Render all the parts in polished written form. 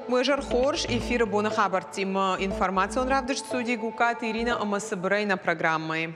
Мыжар хорш эфиры бона хабар тема информацион равдыш судьи Гукат Ирина Амасыбрайна программы.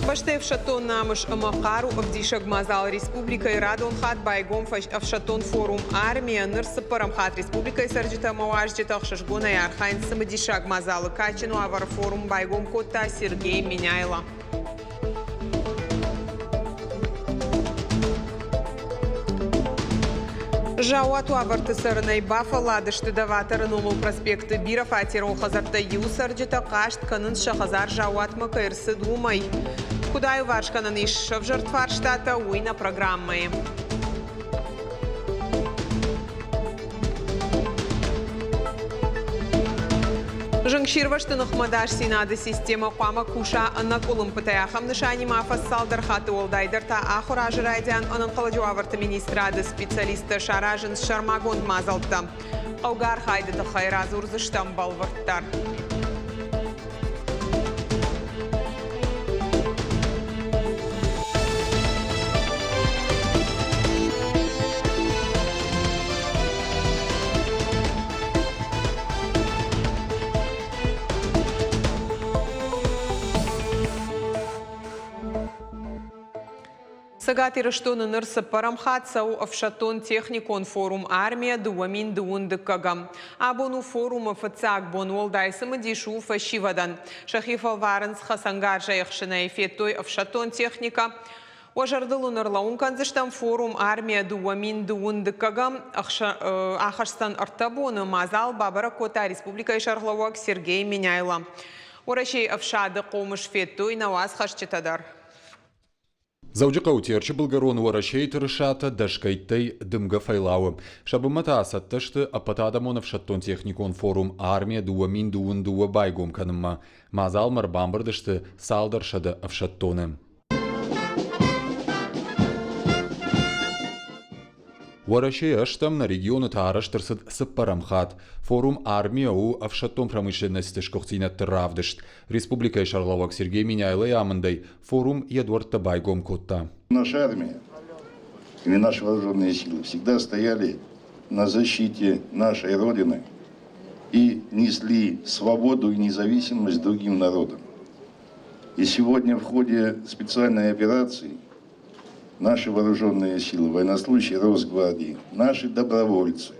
Баште в шатон намыш Амахару Авдишаг Мазал Республика и Радон хат байгом в шатон форум армия Нырсыпарам хат Республика и Сарджита Маважди Тахшашгуна и Архайн Самадишаг Мазал Качину авар форум байгом кота Сергей Меняйла. Жауату аварты сырынай бафа ладышты даватары номыл проспекты бира фатиру хазарта юсарджита кашт канын шахазар жауат макайрсы думай. Кудаю варшканын иш в жертвар штата уйна программы. Жыңширваштынық мадаш синады система қуама куша анна колым пытаяхам нышани мафас салдар хаты олдайдыр та ахур ажырайдян анын қылыжу аварты министрады специалисты шаражын шармагон мазалты. Аугар хайды тұқайраз урзыштан балвырттар. Сагатира что на Нырсыпарам хатсау в техникон форум армия дуамин дуундыкагам. Абону форум фацак бонуол дайсамы дишу фашивадан. Шахифал варенс хасангар жайхшина эфетой в техника. Ожардылу нырлаун канзыштан форум армия дуамин дуундыкагам. Ахарстан артабоны мазал бабара кота республика и шарлауак Сергей Меняйла. Орашей авшады комыш фетой наваз хашчитадар. Заудика утерчи Bulgaron ворашей тырышата дашкайтей дымга файлауы. Шабымата асаттышты апатадамонов шаттон техникон форум армия дуамин дуа байгом каныма. Мазал марбамбардышты салдаршады авшаттоны. Ворашей аштам на региону таараштырсыд сыппарамхат. Форум армия у авшаттон промышленности шкохтина травдышт. Республика Шарловак Сергей Меняйла и Амандай. Форум Эдуард Байгом Котта. Наша армия или наши вооруженные силы всегда стояли на защите нашей Родины и несли свободу и независимость другим народам. И сегодня в ходе специальной операции наши вооруженные силы, военнослужащие Росгвардии, наши добровольцы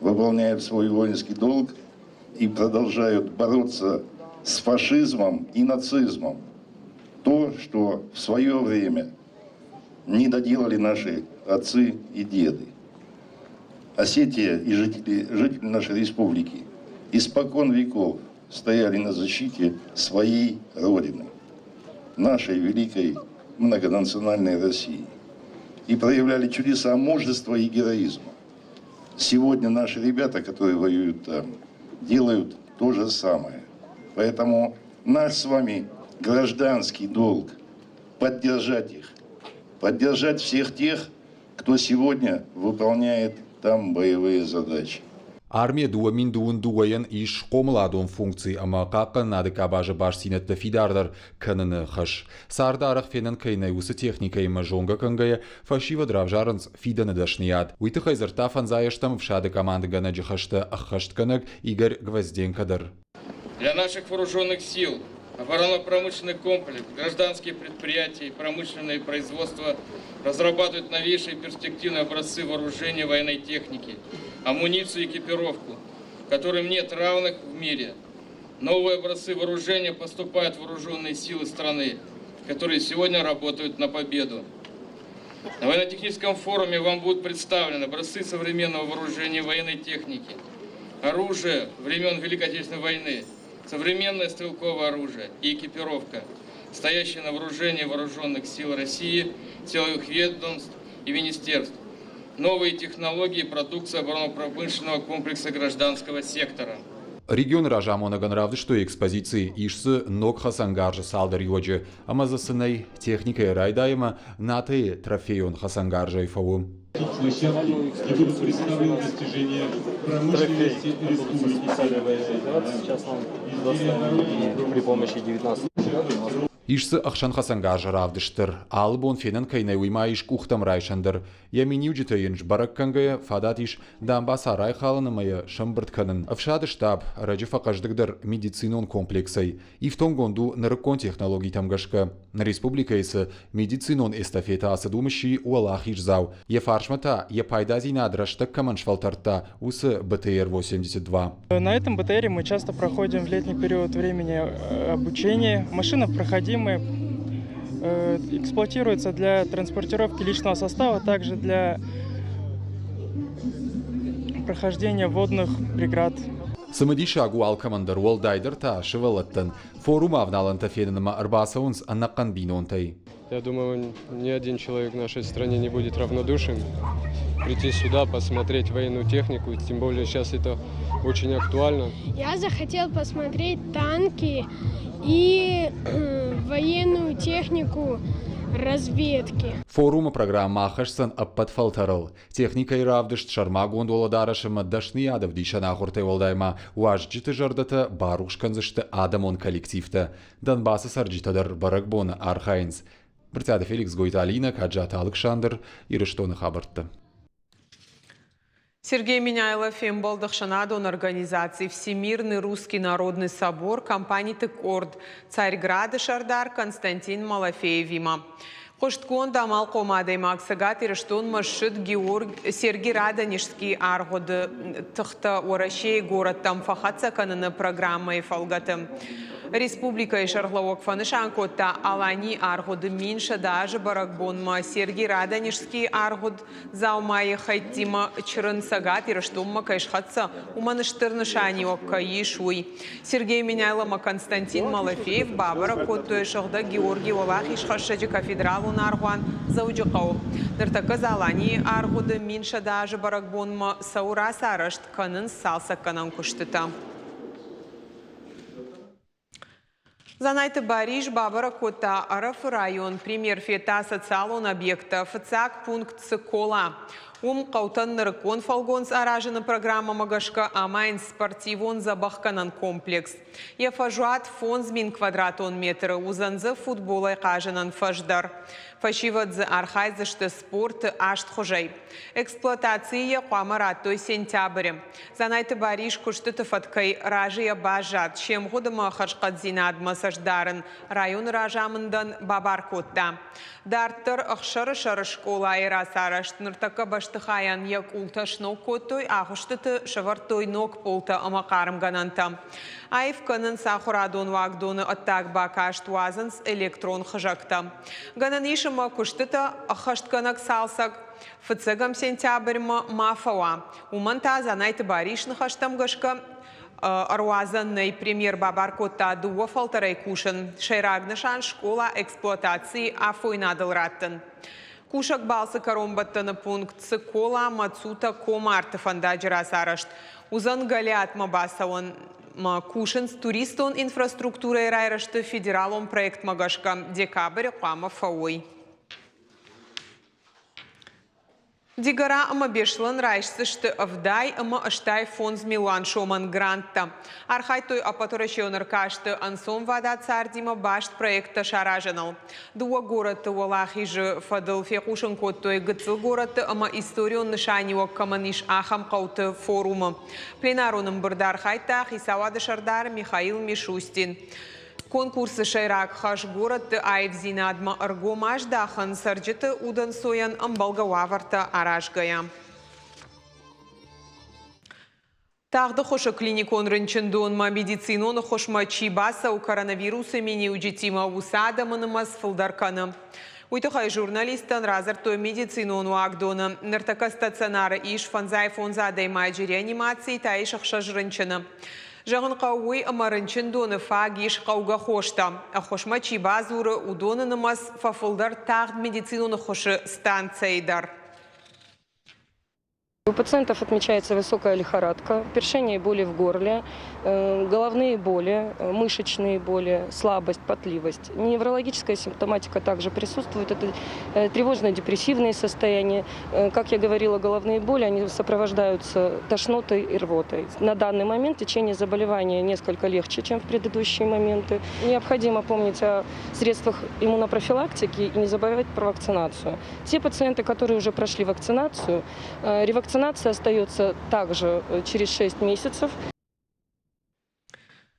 выполняют свой воинский долг и продолжают бороться с фашизмом и нацизмом. То, что в свое время не доделали наши отцы и деды. Осетия и жители нашей республики испокон веков стояли на защите своей Родины, нашей великой многонациональной России, и проявляли чудеса мужества и героизма. Сегодня наши ребята, которые воюют там, делают то же самое. Поэтому наш с вами гражданский долг поддержать их, поддержать всех тех, кто сегодня выполняет там боевые задачи. Армия дуамин дуаен иш комладон функции, ама кака нады кабажа баш синетта фидардар каныны хаш. Сардарах фенен кайнаюсы техника и мажонга кангая фашива дравжаранс фиданы дашният. Уйтыхай зартафан заештам в шады команды ганаджи хашта ахаштканак Игорь Гвозденкадар. Для наших вооруженных сил оборонно-промышленный комплекс, гражданские предприятия и промышленное производство разрабатывают новейшие перспективные образцы вооружения военной техники, амуницию и экипировку, которым нет равных в мире. Новые образцы вооружения поступают в вооруженные силы страны, которые сегодня работают на победу. На военно-техническом форуме вам будут представлены образцы современного вооружения и военной техники, оружие времен Великой Отечественной войны, современное стрелковое оружие и экипировка, стоящие на вооружении вооруженных сил России, силовых ведомств и министерств, новые технологии и продукция оборонно-промышленного комплекса гражданского сектора. Регион ражамона ганравды, что экспозиции ишсы ног хасангаржа салдар йоджи, амазасынай техника райдаема наты трофеон хасангаржа и фау. И будут представлены достижения промышленности республики. Сейчас нам при помощи 19 Ишсы ақшан қасанға жаравдыштыр. Албон фенен кайнай уйма иш кухтам райшандыр. Ямини уджитайынш бараккангая фадатиш дамба сарай халанымая шамбыртканын. Авшады штаб раджифа каждыгдар медицинон комплексай. И в том гонду нарыкон технологий тамгашка. На республика ise медицинон эстафета асадумыши уалахиш зау. Е фаршмата, е пайдази надрашта каманшвалтарта усы БТР-82. На этом БТРе мы часто проходим в летний период времени обучения. Машина проходимая, эксплуатируется для транспортировки личного состава, также для прохождения водных преград. Самадишагу алкамандар уолдайдер та шевелаттан. Форум авналанта фененема арбасаунс аннаккан бинонтай. Я думаю, ни один человек в нашей стране не будет равнодушен прийти сюда, посмотреть военную технику, тем более сейчас это очень актуально. Я захотел посмотреть танки и военную технику разведки. Форума программа Ахашсан аппатфалтарал. Техника и равдышт шарма гондоладарашыма дашны адав дишана хортай волдайма. Уажджиты жардата барушканзышты адамон коллективта. Донбасса сарджитадар баракбона архайнс. Бритада Феликс Гойталина, Каджата Александр, Ирыштоны хабартты. Сергей Миняйлов, Фембалдахшанадон организации Всемирный Русский Народный Собор, компании Текорд, Царьграда Шардар, Константин Малафеевима. Хошткон дамал комадой Максагат и Рештон Машит Сергей Радонежский аргод тахта Орашей город там фахатса канана программа и фалгатам. Республика и Шарловок Фанышанкота Алани аргод Минша даже Баракбонма Сергей Радонежский аргод Заумай Хайтима Чрынсагат и Рештомма Кайшхатса Уманыштырнышани Оккаишуй. Сергей Миняйлома Константин Малафеев Бабара Коттуэ Шахда Георгий Олахиш Хашаджи кафедралу Наргуан Зауджикау. Дартака Залани аргод Минша даже Баракбонма Саура Сарашт Канын Салса Канан Куштыта. Занайты Бариш, Бабара Кота, Араф район, премьер фета социалон объекта, ФЦАК пункт Цикола. Қаутан нарыкон фалгонс аражына программа Магашка Амайн спортивон забахканан комплекс. Ефажуат фонзмин квадратон метра, узанзы футболай кажанан фаждар. Фашивадзы архайзышты спорт ашт хожай. Эксплуатация қуамарат той сентябрь. Занайты Бариш куштыты фаткай ражия бажат, чем годыма хашқадзинад масаждарын район ражамындан Бабаркотта. Дартыр ықшары-шары школа айрасарашт ныртака баштыхаян як улташнау коттой ағыштыты шавартой ног полта амақарым гананта. Айф канын сахурадон вагдоны оттак бакашт вазынс электрон хыжакта. Гананишыма куштыта ахаштканак салсак фыцыгам сентябрьма мафауа. Уманта занайты Баришны хаштамгашка Аруазанный премьер Бабаркота дуа фалтарай кушан. Шайрагнышан школа эксплуатации афойнадыл раттын. Кушак балсы каромбаттаны пункт Цикола Мацута Комарты фандаджира сарашт. Узан галят мабасауан кушан с туристон инфраструктурой райрашты федералом проект Магашка декабрь қама фауой. Дигара ама бешлан райшсышты авдай ама аштай фонз Милан Шоман грантта. Архай той апаторашионер кашты ансон вада цардима башт проекта шаражанал. Дуа город Уалахижы фадыл фекушен кот той гыцыл город ама историон нышанио каманиш ахам кауты форума. Пленароным бырдар хайтах Исавады Шардар Михаил Мишустин. Конкурсы шайрак хаш город айвзинадма аргомаш дахан сарджиты удан соян амбалгаварта аражгая. Тағды хоша клиникон рынчындуынма медициноны хошма чибаса у коронавирусы мені уджитима усадамынымас фылдарканы. Уйтахай журналистан разар той медицинону агдоны. Ныртака стационары иш фанзай фонзадай майджи реанимации таиш ахшаж рынчыны. Жағын қауы амарынчын доны фагиш қауға хошта. Ахошма чибазуры удоны нымас фафылдар тағд медициноны хошы станцияйдар. У пациентов отмечается высокая лихорадка, першение и боли в горле, головные боли, мышечные боли, слабость, потливость. Неврологическая симптоматика также присутствует. Это тревожно-депрессивные состояния. Как я говорила, головные боли они сопровождаются тошнотой и рвотой. На данный момент течение заболевания несколько легче, чем в предыдущие моменты. Необходимо помнить о средствах иммунопрофилактики и не забывать про вакцинацию. Те пациенты, которые уже прошли вакцинацию, ревакцинация остается также через 6 месяцев.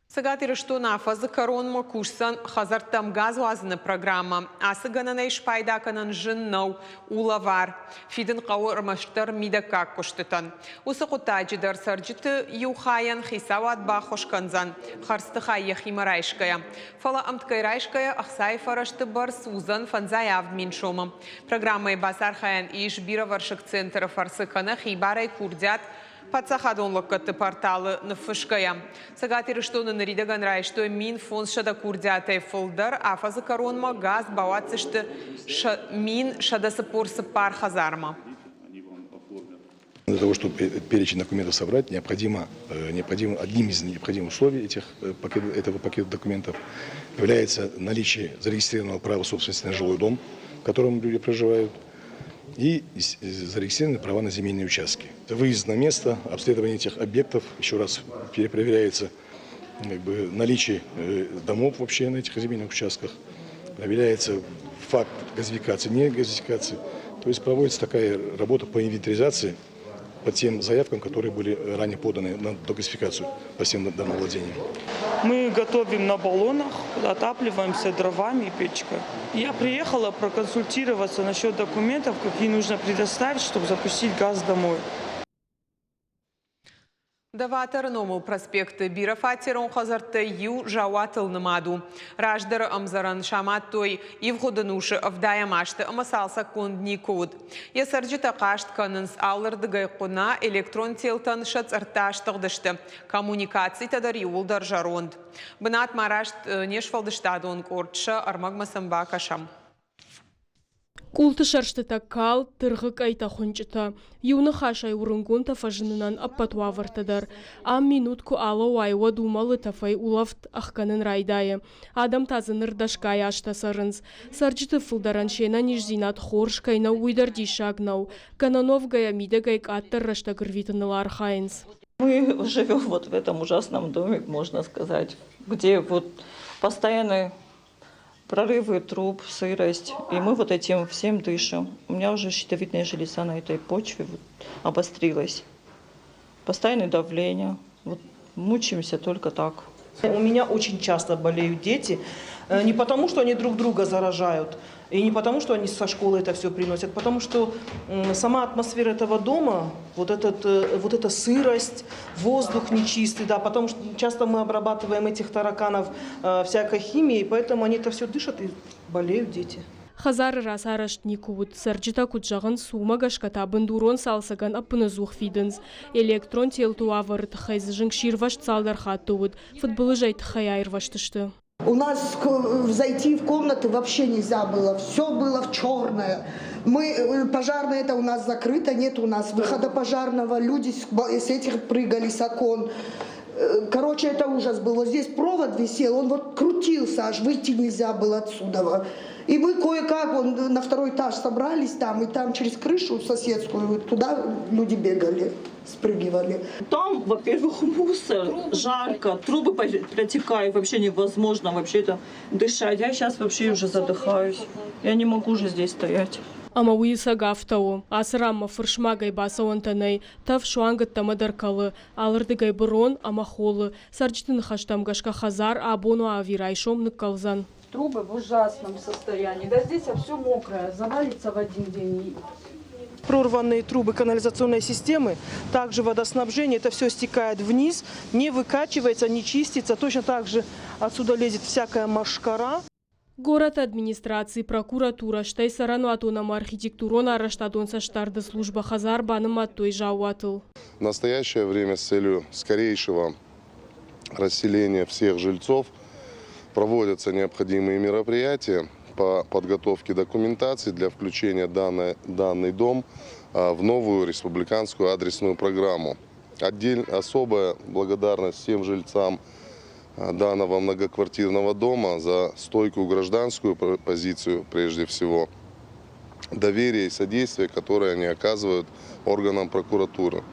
Сагатир что нафазы коронма кушсан хазартам газуазны программа. Асыганана ишпайдаканан жиннау улавар. Фиден қауырмаштар мидакак куштытан. Усы құтаджидар сарджиты юхаян хисават бахошканзан. Харстыха ехимарайшкая. Фала амткайрайшкая ахсай фарашты бар сузан фанзаявд миншома. Программой басархаян иш бираваршик центра фарсыкана хибарай курдят Пацахадонлыккаты порталы Нафышкая. Сагатир что на наридаган рай, что мин фон шада курдятай фолдар, а фазы коронма газ бавацишты мин шада сапорсы пар хазарма. Для того, чтобы перечень документов собрать, необходимо одним из необходимых условий этого пакета документов является наличие зарегистрированного права собственности на жилой дом, в котором люди проживают, и зарегистрированы права на земельные участки. Выезд на место, обследование этих объектов, еще раз перепроверяется наличие домов вообще на этих земельных участках, проверяется факт газификации, не газификации. То есть проводится такая работа по инвентаризации по тем заявкам, которые были ранее поданы на догазификацию по всем домовладениям. Мы готовим на баллонах, отапливаемся дровами и печкой. Я приехала проконсультироваться насчет документов, какие нужно предоставить, чтобы запустить газ домой. Даватар номул проспекты Бирафатирон хазарты ю жауатыл намаду. Раждар амзаран шаматтой и входануши авдая машты амасалса кондни код. Ясарджита кашт канынс алырдыгай куна электрон телтан шац арташтагдышты. Коммуникаций тадар юлдар жаронд. Бынат марашт нешфалдыштадон кордша армагмасамба кашам. Култы шарштыта кал, тыргык айта хончыта. Юны хашай урынгун тафажынынан аппатуа вартадар. Ам минутку ала уайва думалы тафай улафт ахканын райдайы. Адам тазыныр дашкай ашта сарынз. Сарджыты фылдаран шена нижзинат хоршкайна уйдар дишагнау. Кананов гая мидагай каттар рашта гырвитынылар хайнс. Мы живем вот в этом ужасном доме, можно сказать, где вот постоянно прорывы труб, сырость. И мы вот этим всем дышим. У меня уже щитовидная железа на этой почве вот обострилась. Постоянное давление. Вот мучаемся только так. У меня очень часто болеют дети. Не потому, что они друг друга заражают, и не потому, что они со школы это все приносят, потому что сама атмосфера этого дома, вот эта сырость, воздух нечистый, да, потому что часто мы обрабатываем этих тараканов всякой химией, поэтому они это все дышат и болеют дети. Хазар раз араштни куд, сарджита куджаган сума гашката бандурон салсаган апназух фиденс. Электрон телтуа вард хайз жинкширваш цалдар хаттуд, футболы жайт хаяйрваштышты. У нас зайти в комнаты вообще нельзя было, все было в черное. Пожарное это у нас закрыто, нет у нас выхода пожарного, люди с этих прыгали с окон. Короче, это ужас был. Вот здесь провод висел, он вот крутился, аж выйти нельзя было отсюда. И мы кое-как на второй этаж собрались там, и там через крышу соседскую, туда люди бегали, спрыгивали. Там, во-первых, мусор, жарко, трубы протекают, вообще невозможно вообще это дышать. Я сейчас вообще уже задыхаюсь, я не могу уже здесь стоять. Амауиса гафтау, асрама фыршмагай басауантанай, тав шуангат тамадаркалы, алырдыгай бурон амахолы, сарджитын хаштам гашка хазар, абону авирайшом ныккалзан. Трубы в ужасном состоянии. Да здесь все мокрое, завалится в один день. Прорванные трубы канализационной системы, также водоснабжение, это все стекает вниз, не выкачивается, не чистится. Точно так же отсюда лезет всякая машкара. Город администрации, прокуратура, штай сарану атонам архитектурона араштадонса штарды служба хазар баным аттой жауатыл. В настоящее время с целью скорейшего расселения всех жильцов проводятся необходимые мероприятия. по подготовке документации для включения данный дом в новую республиканскую адресную программу. Особая благодарность всем жильцам данного многоквартирного дома за стойкую гражданскую позицию, прежде всего, доверие и содействие, которое они оказывают органам прокуратуры.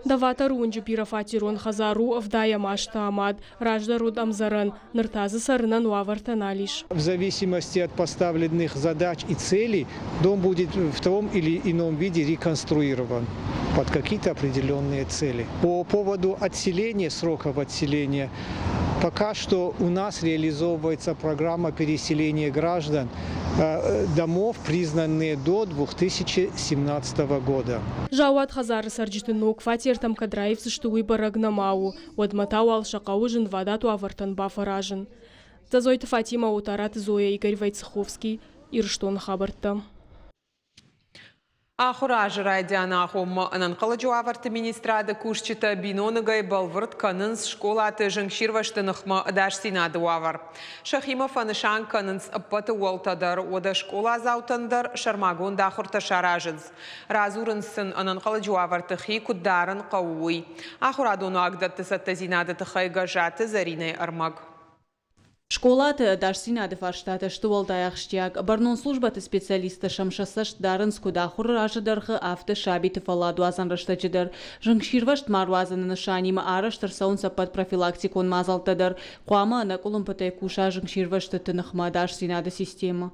Давата рунджи пирафатирон хазару авдая машта амад, ражда руд амзаран, нартазы сарынан уавартаналиш. В зависимости от поставленных задач и целей, дом будет в том или ином виде реконструирован под какие-то определенные цели. По поводу отселения, сроков отселения, пока что у нас реализовывается программа переселения граждан домов, признанные до 2017 года. Жауат хазары сарджитыну квартиртам кадраев сыштуи барагнамау, одматау алшакаужин вадату авартан бафаражин. Зазойта Фатима Утарат Зоя Игорь Войцеховский, Ирштон Хабарта. Ахураж радианахум ананқалы жуаварты министрады кушчита биноныгай балвырт канынс школаты жыңширваштынықма даш синады уавар. Шахимов анышан канынс аппаты уалтадар ода школа заутандар шармагон дахурта шаражыз. Разурынсын ананқалы жуаварты хи куддарын қаууй. Ахурадуну агдатты сатты зинады тыхайга жаты Заринай Армаг. Школаты дарсинады фарштаты штуалдаяқштяг, барнон службаты специалисты шамшасаш дарынску дахур ражыдархы авты шабиты фаладу азанраштачыдар. Жыңширвашт маруазаны нышанима араштыр саунса под профилактикон мазалтадар. Қуама ана кулымпытай куша жыңширвашты тынықма дарсинады система.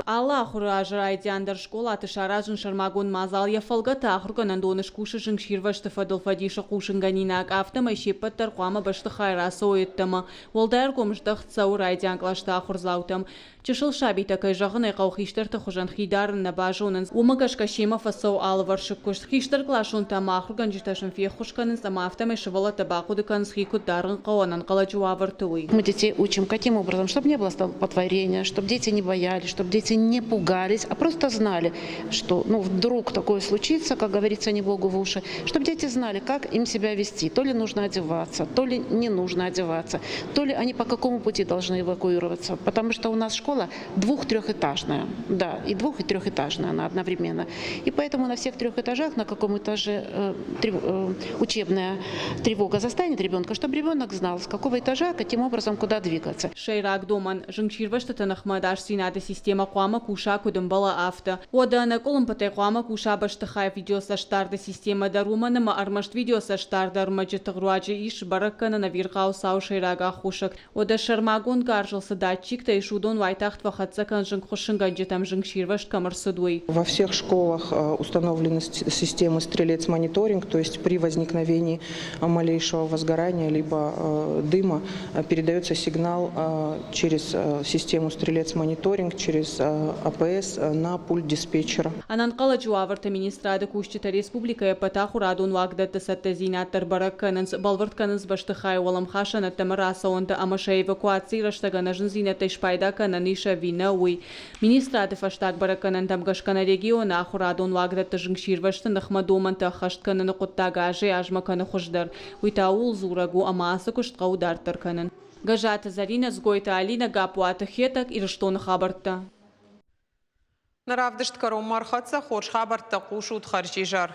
Алла хуражыр айдяндыр школаты шаражын шармагон мазал яфалгата ахурганан доныш кушы жыңширвашты фадылфадиша кушынганинак автома шепаттар қуама башты хайрасы ойыттыма. Олдар комждық цаур айдянглашты ахурзаутым. Чышыл шабита кай жағын айқау хиштарты хужан хидарын на бажонын. Умагашка шема фасау алваршық кушт. Хиштар клашун тама ахурган житашын фехушканын сама автома шывала табақудыкан схикут дарын қауанан қаладжуавартуй. Мы детей учим каким образом, чтобы не было столпотворения, чтобы дети не боялись, чтобы дети не пугались, а просто знали, что вдруг такое случится, как говорится, не Богу в уши, чтобы дети знали, как им себя вести. То ли нужно одеваться, то ли не нужно одеваться, то ли они по какому пути должны эвакуироваться. Потому что у нас школа двух-трехэтажная. Да, и двух-, и трехэтажная она одновременно. И поэтому на всех 3 этажах, на каком этаже учебная тревога застанет ребенка, чтобы ребенок знал, с какого этажа, каким образом, куда двигаться. Шейрак доман, жыңширвашты нахмадаш синады система қуама куша кудымбала авто. Одана колымпатай қуама куша башты хай видеоса штарды система даруманыма армашт видеоса штарды армаджы тығруаджы иш бараккана на вирқау сау шейрага хушак. Ода шармагон гаржылсы датчик та ишудон вайтахт вахатса кан жыңхушынганджы там жыңширвашт камарсудуй. Во всех школах установлены системы стрелец-мониторинг, то есть при возникновении малейшего возгорания либо дыма передается сигнал через систему стрелец-мониторинг, через АПС на пульт диспетчера. Ананқала жуаварта министрады кушчита республикая патаху радун вагдатты сатты зинаттар баракканынс, балвартканынс башты хай олам хашанатты мараса онда амаша эвакуации раштаганажын зинатты шпайда кананиша вина уй. Министрады фаштаг баракканын тамгашкана региона аху радун вагдатты жыңширвашты нахмадоманты хаштканын қуттага ажы ажмаканы хуждар. Уйтаул зурагу амасы куштқа удартыр канын. Гажата Зарина сгойта Алина гапуаты хетак Ирштон Хабарта. Наравдышт каром мархатса хош Хабарта кушут харчижар.